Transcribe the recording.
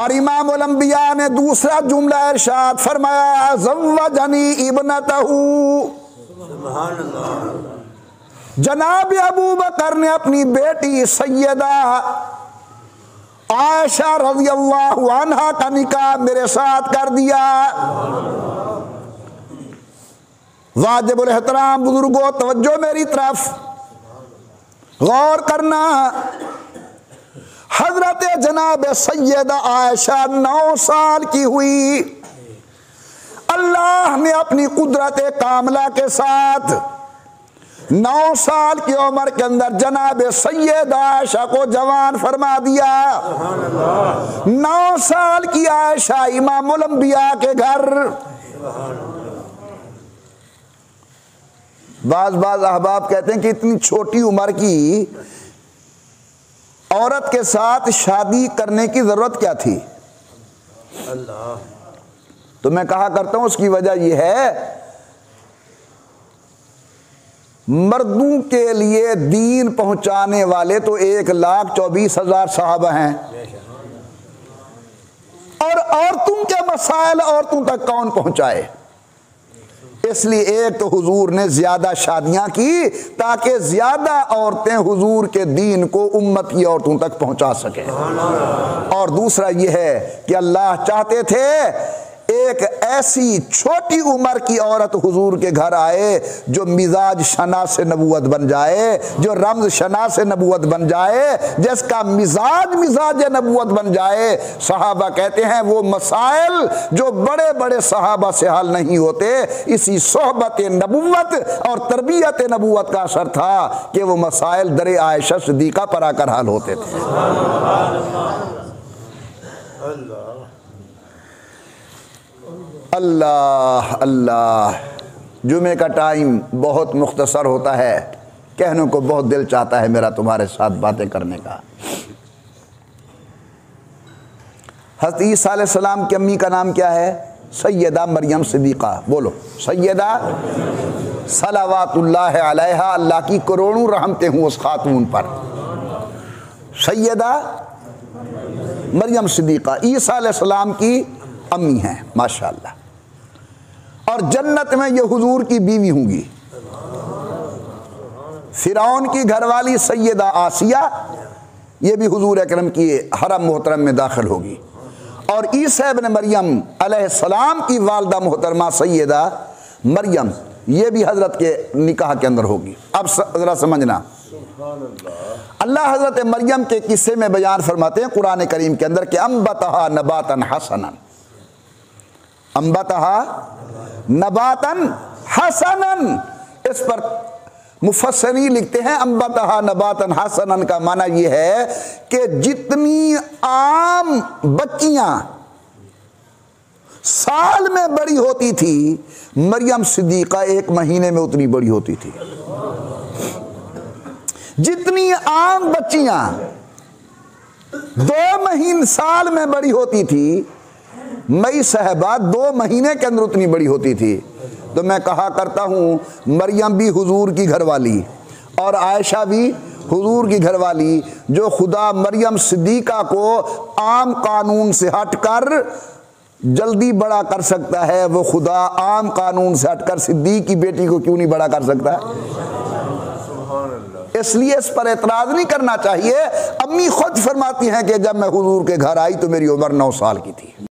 اور امام الانبیاء نے دوسرا جملہ ارشاد فرمایا زوجنی ابنتہ، جناب ابو بکر نے اپنی بیٹی سیدہ عائشہ رضی اللہ عنہا کا نکاح میرے ساتھ کر دیا۔ واجب الاحترام بزرگوں توجہ میری طرف غور کرنا، حضرت جناب سیدہ عائشہ 9 سال کی ہوئی، اللہ نے اپنی قدرت کاملہ کے ساتھ 9 سال کی عمر کے اندر جناب سیدہ عائشہ کو جوان فرما دیا۔ 9 سال کی عائشہ امام الانبیاء کے گھر۔ بعض احباب کہتے ہیں کہ اتنی چھوٹی عمر کی عورت کے ساتھ شادی کرنے کی ضرورت کیا تھی؟ تو میں کہا کرتا ہوں اس کی وجہ یہ ہے، مردوں کے لیے دین پہنچانے والے تو 1,24,000 صحابہ ہیں، اور عورتوں کے مسائل عورتوں تک کون پہنچائے؟ اس لیے ایک تو حضور نے زیادہ شادیاں کی تاکہ زیادہ عورتیں حضور کے دین کو امت کی عورتوں تک پہنچا سکیں، اور دوسرا یہ ہے کہ اللہ چاہتے تھے ایک ایسی چھوٹی عمر کی عورت حضور کے گھر آئے جو مزاج شناس نبوت بن جائے، جو رمز شناس نبوت بن جائے، جس کا مزاج نبوت بن جائے۔ صحابہ کہتے ہیں وہ مسائل جو بڑے بڑے صحابہ سے حل نہیں ہوتے، اسی صحبت نبوت اور تربیت نبوت کا اثر تھا کہ وہ مسائل در عائشہ صدیقہ پر آ کر حل ہوتے تھے۔ اللہ اللہ، جمعے کا ٹائم بہت مختصر ہوتا ہے، کہنے کو بہت دل چاہتا ہے میرا تمہارے ساتھ باتیں کرنے کا۔ حضرت عیسیٰ علیہ السلام کی امی کا نام کیا ہے؟ سیدہ مریم صدیقہ۔ بولو سیدہ، صلوات اللہ علیہا، اللہ کی کروڑوں رحمتیں ہوں اس خاتون پر، سیدہ مریم صدیقہ عیسیٰ علیہ السلام کی امی ہیں، ماشاءاللہ، اور جنت میں یہ حضور کی بیوی ہوں گی۔ فرعون کی گھر والی سیدہ آسیہ، یہ بھی حضور اکرم کی حرم محترم میں داخل ہوگی، اور عیسیٰ ابن مریم علیہ السلام کی والدہ محترمہ سیدہ مریم، یہ بھی حضرت کے نکاح کے اندر ہوگی۔ اب ذرا سمجھنا، اللہ حضرت مریم کے قصے میں بیان فرماتے ہیں قرآن کریم کے اندر کہ انبتہا نباتا حسنا، انبتہا نباتا حسنا، اس پر مفسرین لکھتے ہیں انبتہا نباتا حسنا کا معنی یہ ہے کہ جتنی عام بچیاں سال میں بڑی ہوتی تھی، مریم صدیقہ 1 مہینے میں اتنی بڑی ہوتی تھی۔ جتنی عام بچیاں 2 مہینے سال میں بڑی ہوتی تھی، مئی صاحبہ 2 مہینے کے اندر اتنی بڑی ہوتی تھی۔ تو میں کہا کرتا ہوں مریم بھی حضور کی گھر والی اور عائشہ بھی حضور کی گھر والی، جو خدا مریم صدیقہ کو عام قانون سے ہٹ کر جلدی بڑا کر سکتا ہے، وہ خدا عام قانون سے ہٹ کر صدیق کی بیٹی کو کیوں نہیں بڑا کر سکتا؟ اس لیے اس پر اعتراض نہیں کرنا چاہیے۔ امی خود فرماتی ہیں کہ جب میں حضور کے گھر آئی تو میری عمر 9 سال کی تھی۔